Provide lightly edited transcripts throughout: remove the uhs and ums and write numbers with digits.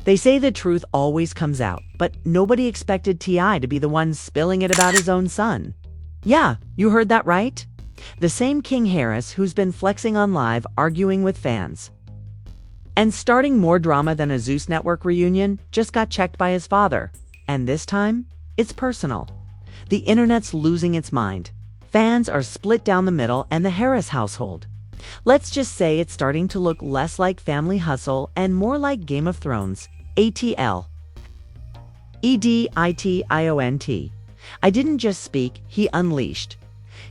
They say the truth always comes out, but nobody expected T.I. to be the one spilling it about his own son. Yeah, you heard that right. The same King Harris who's been flexing on live arguing with fans. And starting more drama than a Zeus Network reunion, just got checked by his father. And this time, it's personal. The internet's losing its mind. Fans are split down the middle and the Harris household. Let's just say it's starting to look less like Family Hustle and more like Game of Thrones, ATL. EDITIONT. I didn't just speak, he unleashed.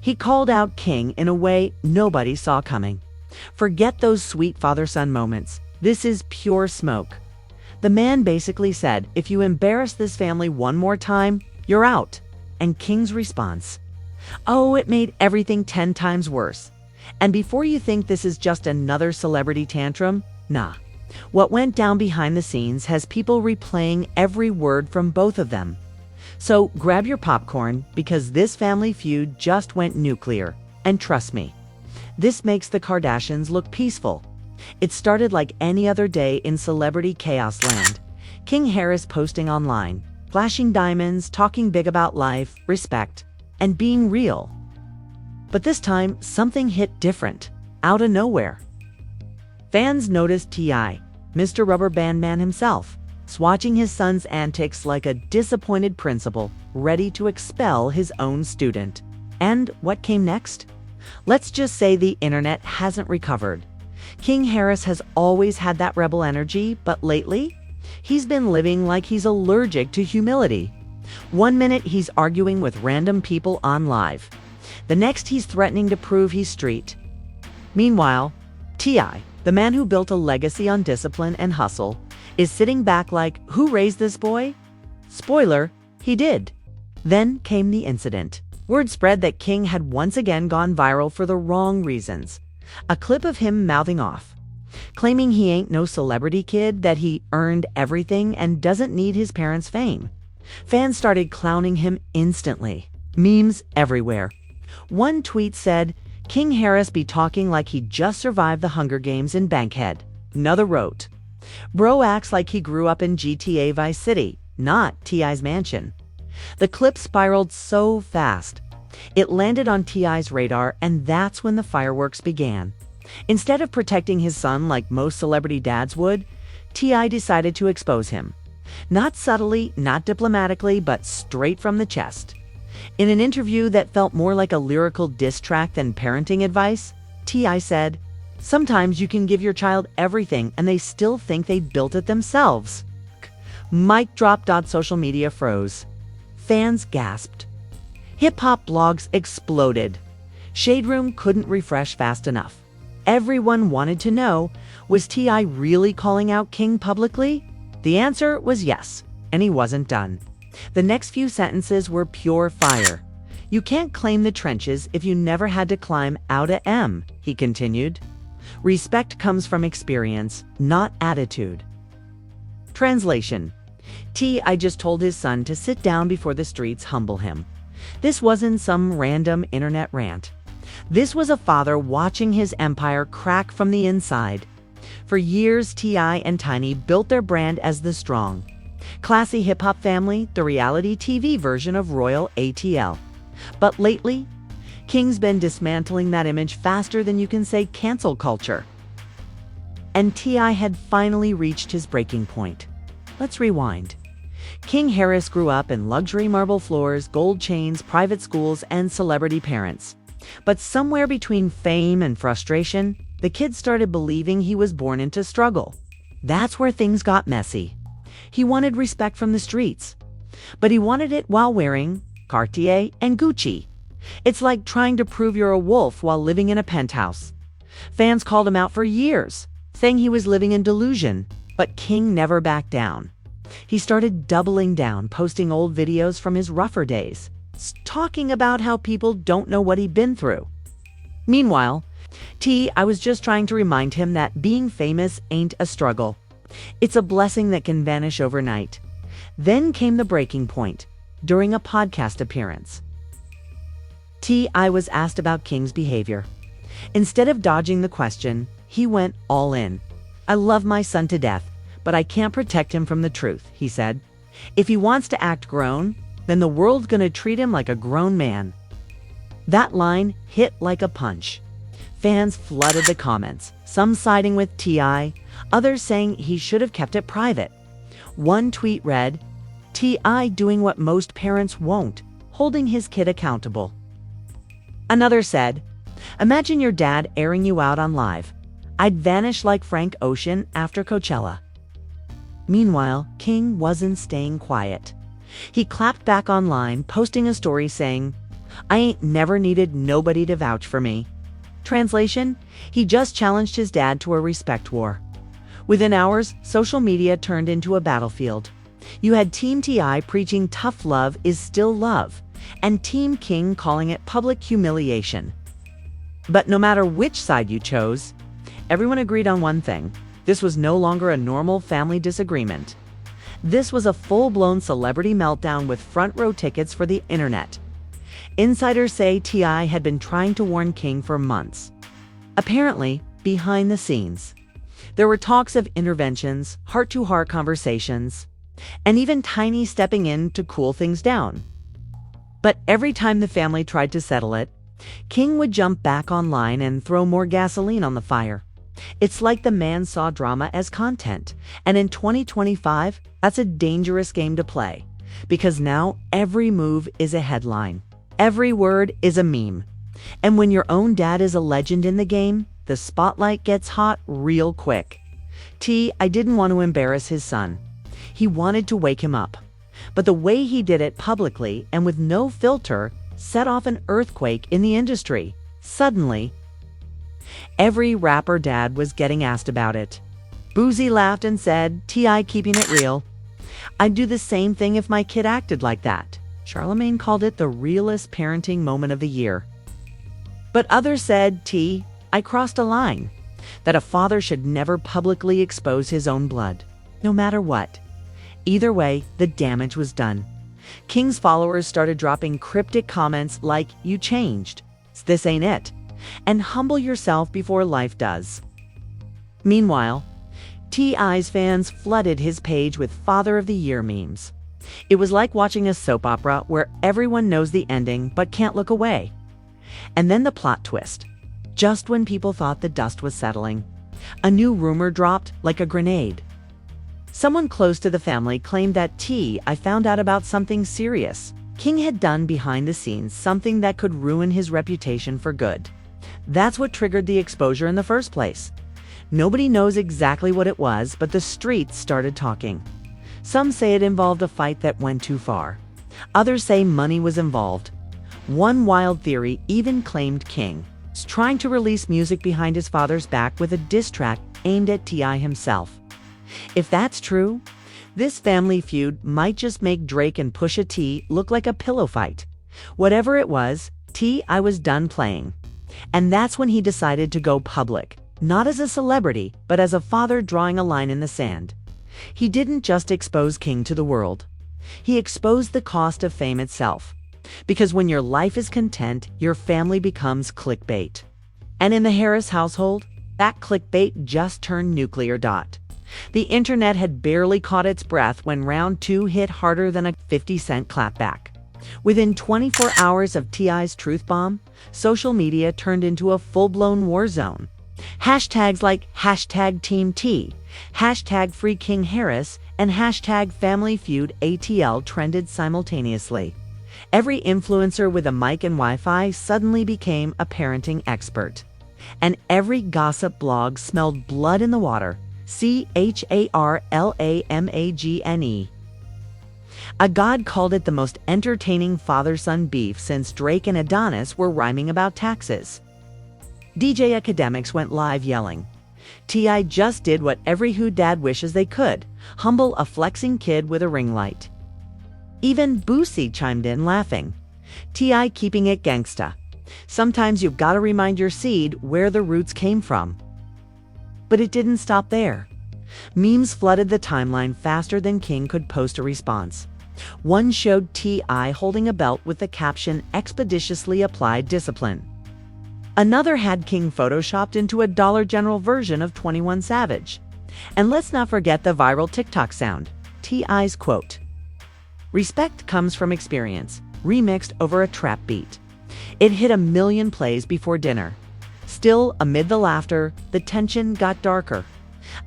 He called out King in a way nobody saw coming. Forget those sweet father-son moments. This is pure smoke. The man basically said, if you embarrass this family one more time, you're out. And King's response, oh, it made everything 10 times worse. And before you think this is just another celebrity tantrum, nah. What went down behind the scenes has people replaying every word from both of them. So grab your popcorn, because this family feud just went nuclear. And trust me, this makes the Kardashians look peaceful. It started like any other day in celebrity chaos land. King Harris posting online, flashing diamonds, talking big about life, respect, and being real. But this time, something hit different, out of nowhere. Fans noticed T.I., Mr. Rubber Band Man himself, swatching his son's antics like a disappointed principal ready to expel his own student. And what came next? Let's just say the internet hasn't recovered. King Harris has always had that rebel energy, but lately, he's been living like he's allergic to humility. One minute he's arguing with random people on live. The next he's threatening to prove he's street. Meanwhile, T.I., the man who built a legacy on discipline and hustle, is sitting back like, who raised this boy? Spoiler, he did. Then came the incident. Word spread that King had once again gone viral for the wrong reasons. A clip of him mouthing off, claiming he ain't no celebrity kid, that he earned everything and doesn't need his parents' fame. Fans started clowning him instantly. Memes everywhere. One tweet said, King Harris be talking like he just survived the Hunger Games in Bankhead. Another wrote, bro acts like he grew up in GTA Vice City, not T.I.'s mansion. The clip spiraled so fast. It landed on T.I.'s radar, and that's when the fireworks began. Instead of protecting his son like most celebrity dads would, T.I. decided to expose him. Not subtly, not diplomatically, but straight from the chest. In an interview that felt more like a lyrical diss track than parenting advice, T.I. said, sometimes you can give your child everything and they still think they built it themselves. Mic drop. Social media froze. Fans gasped. Hip-hop blogs exploded. Shade Room couldn't refresh fast enough. Everyone wanted to know, was T.I. really calling out King publicly? The answer was yes, and he wasn't done. The next few sentences were pure fire. You can't claim the trenches if you never had to climb out of M, he continued. Respect comes from experience, not attitude. Translation. T.I. just told his son to sit down before the streets humble him. This wasn't some random internet rant. This was a father watching his empire crack from the inside. For years, T.I. and Tiny built their brand as the strong, classy hip-hop family, the reality TV version of Royal ATL. But lately, King's been dismantling that image faster than you can say cancel culture. And T.I. had finally reached his breaking point. Let's rewind. King Harris grew up in luxury marble floors, gold chains, private schools, and celebrity parents. But somewhere between fame and frustration, the kid started believing he was born into struggle. That's where things got messy. He wanted respect from the streets, but he wanted it while wearing Cartier and Gucci. It's like trying to prove you're a wolf while living in a penthouse. Fans called him out for years, saying he was living in delusion, but King never backed down. He started doubling down, posting old videos from his rougher days, talking about how people don't know what he'd been through. Meanwhile, I was just trying to remind him that being famous ain't a struggle. It's a blessing that can vanish overnight. Then came the breaking point, during a podcast appearance. T.I. was asked about King's behavior. Instead of dodging the question, he went all in. I love my son to death, but I can't protect him from the truth," he said. "If he wants to act grown, then the world's gonna treat him like a grown man." That line hit like a punch. Fans flooded the comments, some siding with T.I., others saying he should have kept it private. One tweet read, "T.I. doing what most parents won't, holding his kid accountable." Another said, "Imagine your dad airing you out on live. I'd vanish like Frank Ocean after Coachella." Meanwhile, King wasn't staying quiet. He clapped back online, posting a story saying, "I ain't never needed nobody to vouch for me." Translation, he just challenged his dad to a respect war. Within hours, social media turned into a battlefield. You had Team T.I. preaching tough love is still love, and Team King calling it public humiliation. But no matter which side you chose, everyone agreed on one thing. This was no longer a normal family disagreement. This was a full-blown celebrity meltdown with front-row tickets for the internet. Insiders say T.I. had been trying to warn King for months. Apparently, behind the scenes, there were talks of interventions, heart-to-heart conversations, and even Tiny stepping in to cool things down. But every time the family tried to settle it, King would jump back online and throw more gasoline on the fire. It's like the man saw drama as content, and in 2025, that's a dangerous game to play, because now every move is a headline. Every word is a meme. And when your own dad is a legend in the game, the spotlight gets hot real quick. I didn't want to embarrass his son. He wanted to wake him up. But the way he did it publicly and with no filter set off an earthquake in the industry. Suddenly, every rapper dad was getting asked about it. Boozy laughed and said, "T.I. keeping it real. I'd do the same thing if my kid acted like that." Charlemagne called it the realest parenting moment of the year. But others said, "I crossed a line," that a father should never publicly expose his own blood, no matter what. Either way, the damage was done. King's followers started dropping cryptic comments like, "You changed. This ain't it. And humble yourself before life does." Meanwhile, T.I.'s fans flooded his page with Father of the Year memes. It was like watching a soap opera where everyone knows the ending but can't look away. And then the plot twist. Just when people thought the dust was settling, a new rumor dropped like a grenade. Someone close to the family claimed that I found out about something serious. King had done behind the scenes something that could ruin his reputation for good. That's what triggered the exposure in the first place. Nobody knows exactly what it was, but the streets started talking. Some say it involved a fight that went too far. Others say money was involved. One wild theory even claimed King was trying to release music behind his father's back with a diss track aimed at T.I. himself. If that's true, this family feud might just make Drake and Pusha T look like a pillow fight. Whatever it was, T.I. was done playing. And that's when he decided to go public, not as a celebrity, but as a father drawing a line in the sand. He didn't just expose King to the world. He exposed the cost of fame itself. Because when your life is content, your family becomes clickbait. And in the Harris household, that clickbait just turned nuclear. The internet had barely caught its breath when round 2 hit harder than a 50-cent clapback. Within 24 hours of T.I.'s truth bomb, social media turned into a full-blown war zone. Hashtags like #TeamT, #FreeKingHarris, and #FamilyFeudATL trended simultaneously. Every influencer with a mic and Wi-Fi suddenly became a parenting expert. And every gossip blog smelled blood in the water. CHARLAMAGNE. A god called it the most entertaining father-son beef since Drake and Adonis were rhyming about taxes. DJ Academics went live yelling, "T.I. just did what every who dad wishes they could, humble a flexing kid with a ring light." Even Boosie chimed in laughing, "T.I. keeping it gangsta. Sometimes you've got to remind your seed where the roots came from." But it didn't stop there. Memes flooded the timeline faster than King could post a response. One showed T.I. holding a belt with the caption, "Expeditiously applied discipline." Another had King photoshopped into a Dollar General version of 21 Savage. And let's not forget the viral TikTok sound, T.I.'s quote. "Respect comes from experience," remixed over a trap beat. It hit 1 million plays before dinner. Still, amid the laughter, the tension got darker.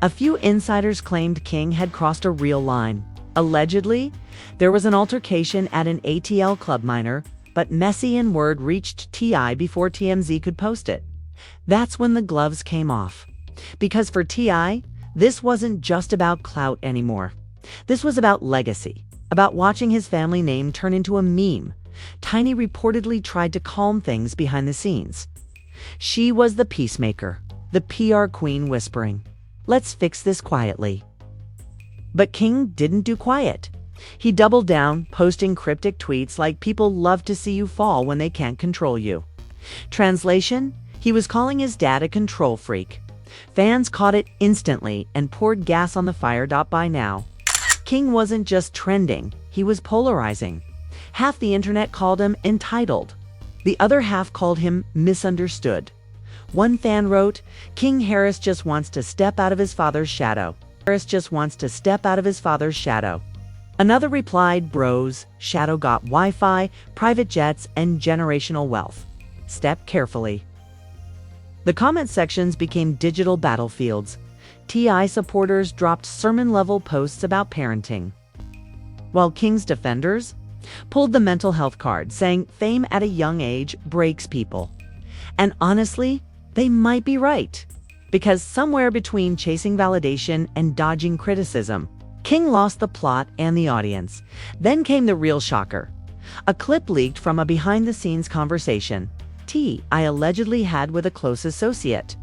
A few insiders claimed King had crossed a real line. Allegedly, there was an altercation at an ATL club minor, but messy and word reached T.I. before TMZ could post it. That's when the gloves came off. Because for T.I., this wasn't just about clout anymore. This was about legacy, about watching his family name turn into a meme. Tiny reportedly tried to calm things behind the scenes. She was the peacemaker, the PR queen whispering, "Let's fix this quietly." But King didn't do quiet. He doubled down, posting cryptic tweets like people love to see you fall when they can't control you. Translation, he was calling his dad a control freak. Fans caught it instantly and poured gas on the fire. By now, King wasn't just trending, he was polarizing. Half the internet called him entitled. The other half called him misunderstood. One fan wrote, "King Harris just wants to step out of his father's shadow. Harris just wants to step out of his father's shadow." Another replied, "Bros, shadow got Wi-Fi, private jets, and generational wealth. Step carefully." The comment sections became digital battlefields. T.I. supporters dropped sermon-level posts about parenting, while King's defenders pulled the mental health card, saying fame at a young age breaks people. And honestly, they might be right. Because somewhere between chasing validation and dodging criticism, King lost the plot and the audience. Then came the real shocker. A clip leaked from a behind-the-scenes conversation T.I. allegedly had with a close associate.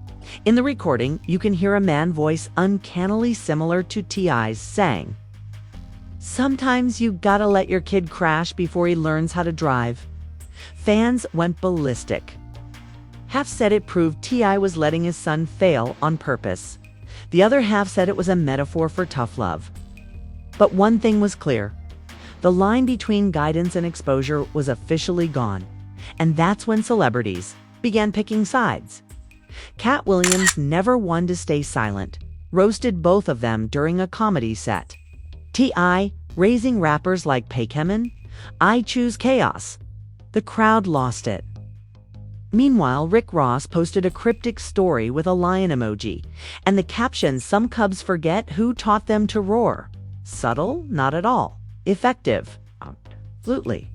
In the recording, you can hear a man voice uncannily similar to T.I.'s saying, "Sometimes you gotta let your kid crash before he learns how to drive." Fans went ballistic. Half said it proved T.I. was letting his son fail on purpose. The other half said it was a metaphor for tough love. But one thing was clear. The line between guidance and exposure was officially gone. And that's when celebrities began picking sides. Cat Williams, never one to stay silent, roasted both of them during a comedy set. T.I. raising rappers like Paykemin, "I choose chaos." The crowd lost it. Meanwhile, Rick Ross posted a cryptic story with a lion emoji, and the caption, "Some cubs forget who taught them to roar." Subtle? Not at all. Effective? Absolutely.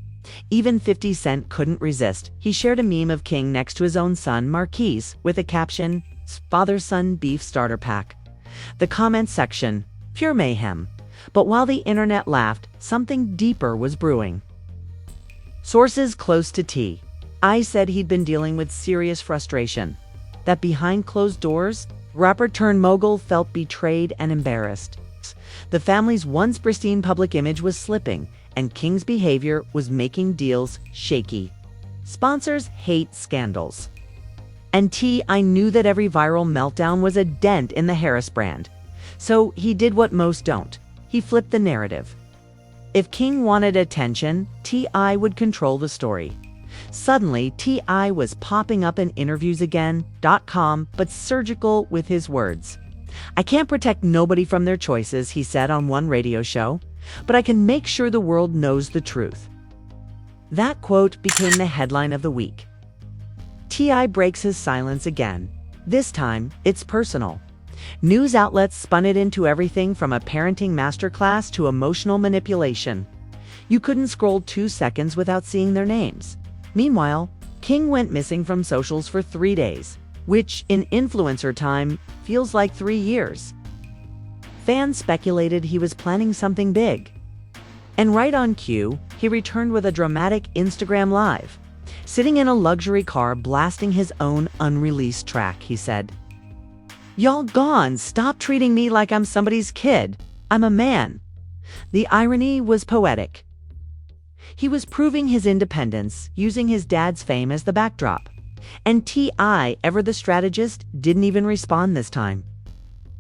Even 50 Cent couldn't resist. He shared a meme of King next to his own son, Marquise, with a caption, "Father-son beef starter pack." The comment section, pure mayhem. But while the internet laughed, something deeper was brewing. Sources close to T.I. said he'd been dealing with serious frustration. That behind closed doors, rapper-turned-mogul felt betrayed and embarrassed. The family's once pristine public image was slipping, and King's behavior was making deals shaky. Sponsors hate scandals. And T.I. knew that every viral meltdown was a dent in the Harris brand. So he did what most don't. He flipped the narrative. If King wanted attention, T.I. would control the story. Suddenly, T.I. was popping up in interviews again.com, but surgical with his words. "I can't protect nobody from their choices," he said on one radio show, "but I can make sure the world knows the truth." That quote became the headline of the week. T.I. breaks his silence again. This time, it's personal. News outlets spun it into everything from a parenting masterclass to emotional manipulation. You couldn't scroll 2 seconds without seeing their names. Meanwhile, King went missing from socials for 3 days, which in influencer time feels like 3 years. Fans speculated he was planning something big. And right on cue, he returned with a dramatic Instagram Live. Sitting in a luxury car blasting his own unreleased track, he said, "Y'all gone, stop treating me like I'm somebody's kid. I'm a man." The irony was poetic. He was proving his independence, using his dad's fame as the backdrop. And T.I., ever the strategist, didn't even respond this time.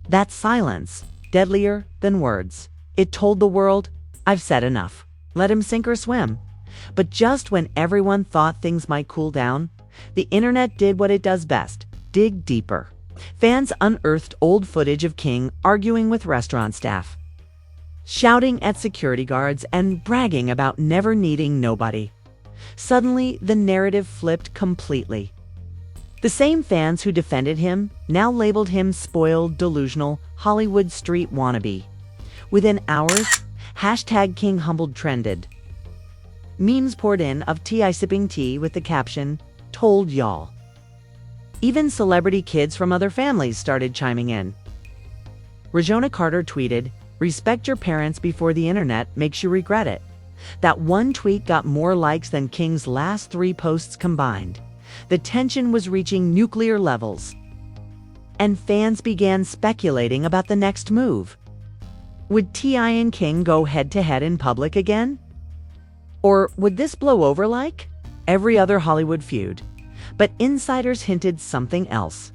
That silence, deadlier than words. It told the world, "I've said enough. Let him sink or swim." But just when everyone thought things might cool down, the internet did what it does best, dig deeper. Fans unearthed old footage of King arguing with restaurant staff, shouting at security guards, and bragging about never needing nobody. Suddenly, the narrative flipped completely. The same fans who defended him now labeled him spoiled, delusional, Hollywood street wannabe. Within hours, #KingHumbled trended. Memes poured in of T.I. sipping tea with the caption, "Told y'all." Even celebrity kids from other families started chiming in. Regina Carter tweeted, "Respect your parents before the internet makes you regret it." That one tweet got more likes than King's last 3 posts combined. The tension was reaching nuclear levels, and fans began speculating about the next move. Would T.I. and King go head-to-head in public again? Or would this blow over like every other Hollywood feud? But insiders hinted something else.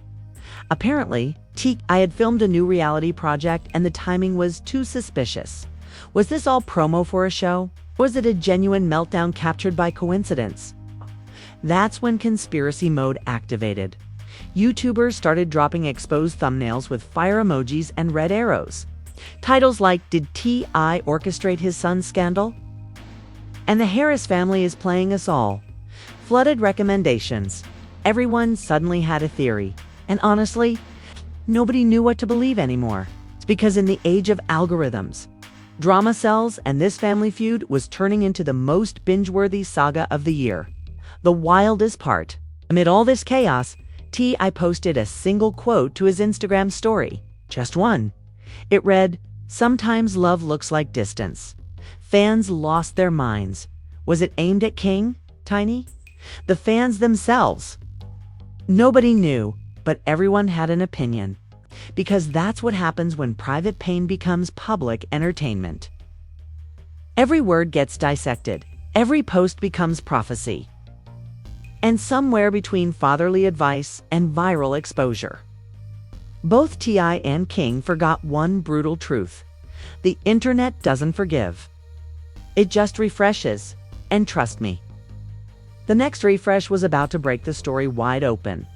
Apparently, T.I. had filmed a new reality project and the timing was too suspicious. Was this all promo for a show? Or was it a genuine meltdown captured by coincidence? That's when conspiracy mode activated. YouTubers started dropping exposed thumbnails with fire emojis and red arrows. Titles like, "Did T.I. orchestrate his son's scandal?" And "The Harris family is playing us all." Flooded recommendations. Everyone suddenly had a theory. And honestly, nobody knew what to believe anymore. It's because in the age of algorithms, drama sells, and this family feud was turning into the most binge-worthy saga of the year. The wildest part, amid all this chaos, T.I. posted a single quote to his Instagram story. Just one. It read, "Sometimes love looks like distance." Fans lost their minds. Was it aimed at King, Tiny? The fans themselves? Nobody knew, but everyone had an opinion. Because that's what happens when private pain becomes public entertainment. Every word gets dissected. Every post becomes prophecy. And somewhere between fatherly advice and viral exposure, both T.I. and King forgot one brutal truth. The internet doesn't forgive. It just refreshes. And trust me, the next refresh was about to break the story wide open.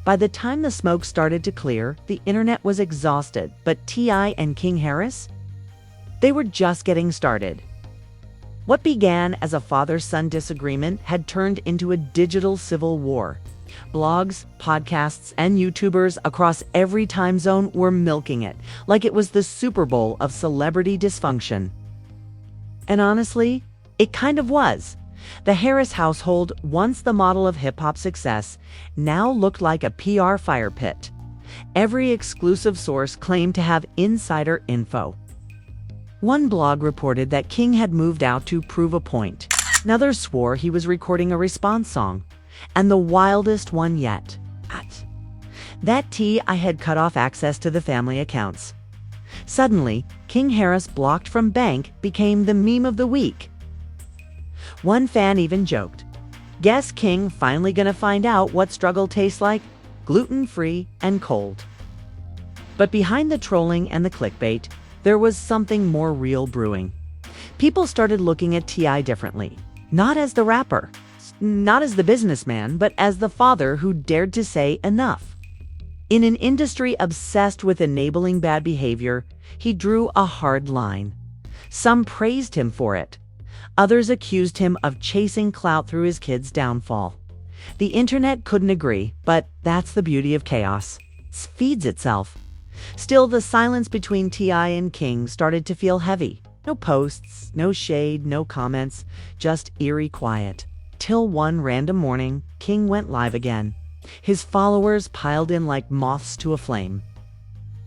By the time the smoke started to clear, the internet was exhausted, but T.I. and King Harris? They were just getting started. What began as a father-son disagreement had turned into a digital civil war. Blogs, podcasts, and YouTubers across every time zone were milking it like it was the Super Bowl of celebrity dysfunction. And honestly, it kind of was. The Harris household, once the model of hip-hop success, now looked like a PR fire pit. Every exclusive source claimed to have insider info. One blog reported that King had moved out to prove a point. Another swore he was recording a response song. And the wildest one yet, that T.I. had cut off access to the family accounts. Suddenly, King Harris blocked from bank became the meme of the week. One fan even joked, "Guess King finally gonna find out what struggle tastes like? Gluten-free and cold." But behind the trolling and the clickbait, there was something more real brewing. People started looking at T.I. differently. Not as the rapper, not as the businessman, but as the father who dared to say enough. In an industry obsessed with enabling bad behavior, he drew a hard line. Some praised him for it. Others accused him of chasing clout through his kid's downfall. The internet couldn't agree, but that's the beauty of chaos. It feeds itself. Still, the silence between T.I. and King started to feel heavy. No posts, no shade, no comments, just eerie quiet. Till one random morning, King went live again. His followers piled in like moths to a flame.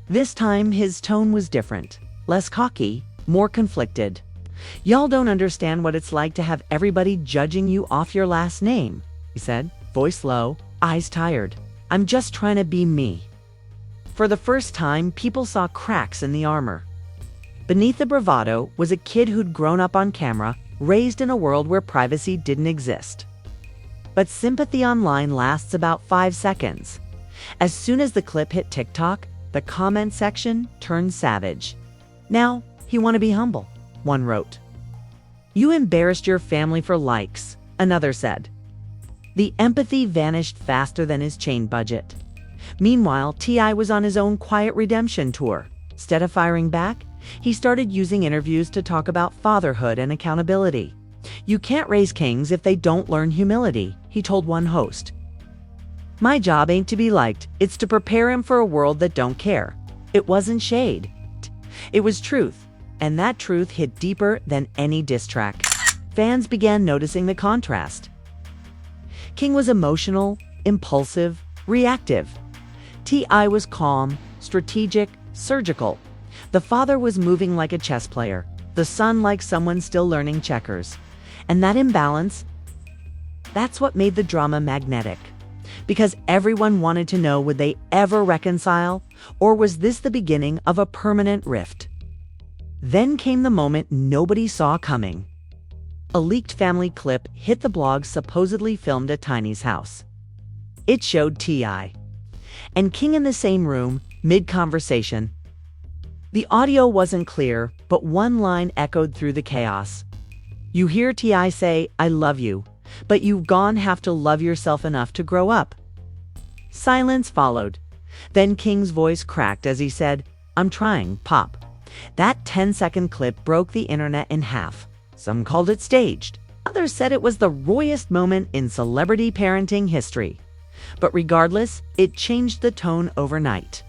This time, his tone was different. Less cocky, more conflicted. "Y'all don't understand what it's like to have everybody judging you off your last name," he said, voice low, eyes tired. "I'm just trying to be me." For the first time, people saw cracks in the armor. Beneath the bravado was a kid who'd grown up on camera, raised in a world where privacy didn't exist. But sympathy online lasts about 5 seconds. As soon as the clip hit TikTok, the comment section turned savage. "Now, he want to be humble," one wrote. "You embarrassed your family for likes," another said. The empathy vanished faster than his chain budget. Meanwhile, T.I. was on his own quiet redemption tour. Instead of firing back, he started using interviews to talk about fatherhood and accountability. "You can't raise kings if they don't learn humility," he told one host. "My job ain't to be liked, it's to prepare him for a world that don't care." It wasn't shade. It was truth, and that truth hit deeper than any diss track. Fans began noticing the contrast. King was emotional, impulsive, reactive. T.I. was calm, strategic, surgical. The father was moving like a chess player, the son like someone still learning checkers. And that imbalance, that's what made the drama magnetic. Because everyone wanted to know, would they ever reconcile, or was this the beginning of a permanent rift? Then came the moment nobody saw coming. A leaked family clip hit the blog supposedly filmed at Tiny's house. It showed T.I. and King in the same room, mid-conversation. The audio wasn't clear, but one line echoed through the chaos. You hear T.I. say, "I love you, but you've gone have to love yourself enough to grow up." Silence followed. Then King's voice cracked as he said, "I'm trying, Pop." That 10-second clip broke the internet in half. Some called it staged. Others said it was the royest moment in celebrity parenting history. But regardless, it changed the tone overnight.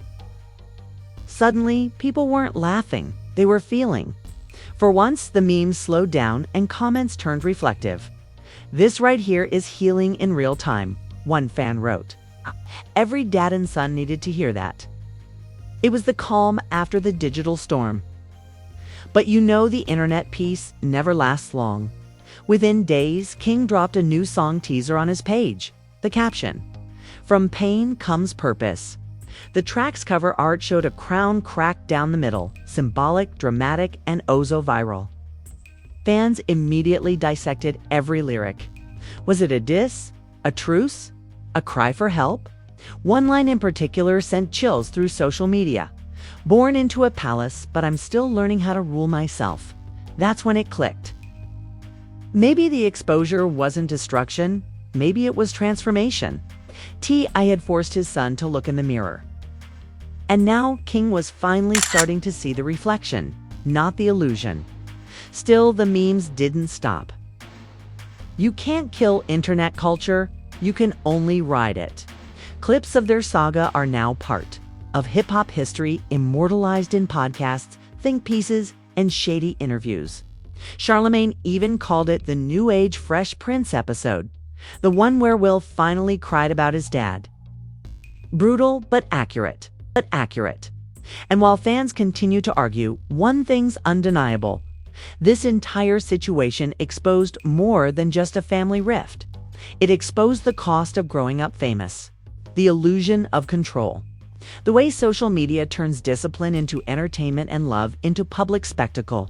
Suddenly, people weren't laughing, they were feeling. For once, the memes slowed down and comments turned reflective. "This right here is healing in real time," one fan wrote. Every dad and son needed to hear that. It was the calm after the digital storm. But you know the internet peace never lasts long. Within days, King dropped a new song teaser on his page. The caption, "From pain comes purpose." The track's cover art showed a crown cracked down the middle, symbolic, dramatic, and oh so viral. Fans immediately dissected every lyric. Was it a diss? A truce? A cry for help? One line in particular sent chills through social media. "Born into a palace, but I'm still learning how to rule myself." That's when it clicked. Maybe the exposure wasn't destruction, maybe it was transformation. T.I. had forced his son to look in the mirror. And now King was finally starting to see the reflection, not the illusion. Still, the memes didn't stop. You can't kill internet culture, you can only ride it. Clips of their saga are now part of hip-hop history, immortalized in podcasts, think pieces, and shady interviews. Charlemagne even called it the New Age Fresh Prince episode, the one where Will finally cried about his dad. Brutal, but accurate. And while fans continue to argue, one thing's undeniable. This entire situation exposed more than just a family rift. It exposed the cost of growing up famous, the illusion of control, the way social media turns discipline into entertainment and love into public spectacle.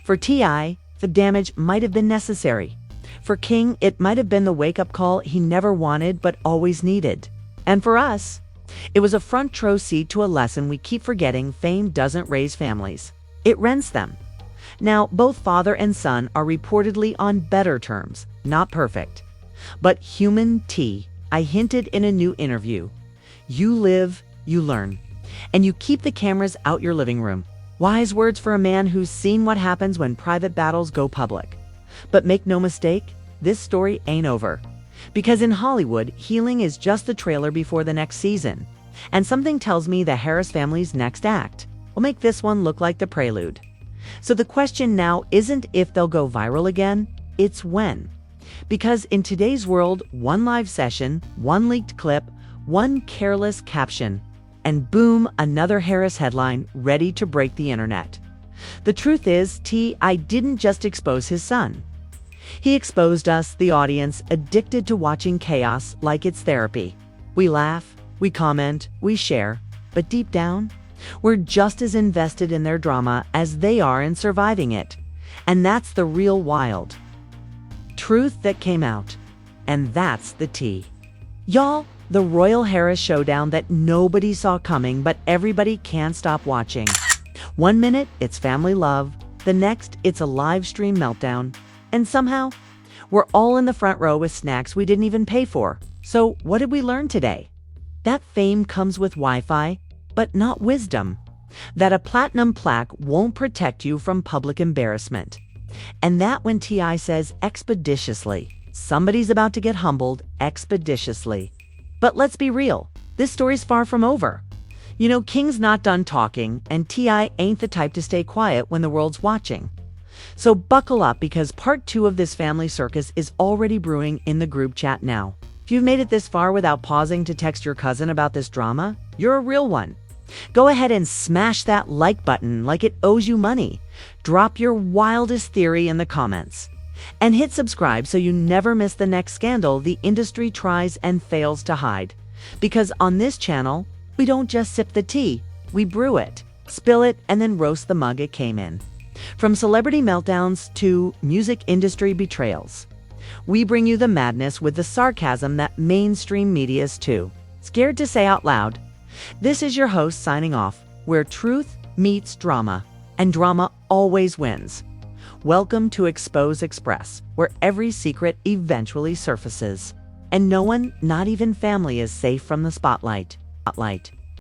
For T.I., the damage might have been necessary. For King, it might have been the wake-up call he never wanted but always needed. And for us, it was a front row seat to a lesson we keep forgetting: fame doesn't raise families, it rents them. Now, both father and son are reportedly on better terms, not perfect. But human T.I. hinted in a new interview. You live, you learn, and you keep the cameras out your living room. Wise words for a man who's seen what happens when private battles go public. But make no mistake, this story ain't over. Because in Hollywood, healing is just the trailer before the next season. And something tells me the Harris family's next act will make this one look like the prelude. So the question now isn't if they'll go viral again, it's when. Because in today's world, one live session, one leaked clip, one careless caption, and boom, another Harris headline ready to break the internet. The truth is, T.I. didn't just expose his son. He exposed us, the audience, addicted to watching chaos like it's therapy. We laugh, we comment, we share, but deep down, we're just as invested in their drama as they are in surviving it. And that's the real wild truth that came out. And that's the tea. Y'all, the Royal Harris showdown that nobody saw coming, but everybody can't stop watching. One minute, it's family love. The next, it's a live stream meltdown. And somehow, we're all in the front row with snacks we didn't even pay for. So what did we learn today? That fame comes with Wi-Fi, but not wisdom. That a platinum plaque won't protect you from public embarrassment. And that when T.I. says expeditiously, somebody's about to get humbled expeditiously. But let's be real, this story's far from over. You know, King's not done talking, and T.I. ain't the type to stay quiet when the world's watching. So buckle up, because part 2 of this family circus is already brewing in the group chat now. If you've made it this far without pausing to text your cousin about this drama, you're a real one. Go ahead and smash that like button like it owes you money. Drop your wildest theory in the comments. And hit subscribe so you never miss the next scandal the industry tries and fails to hide. Because on this channel, we don't just sip the tea, we brew it, spill it, and then roast the mug it came in. From celebrity meltdowns to music industry betrayals, we bring you the madness with the sarcasm that mainstream media is too scared to say out loud. This is your host signing off, where truth meets drama, and drama always wins. Welcome to Expose Express, where every secret eventually surfaces, and no one, not even family, is safe from the spotlight.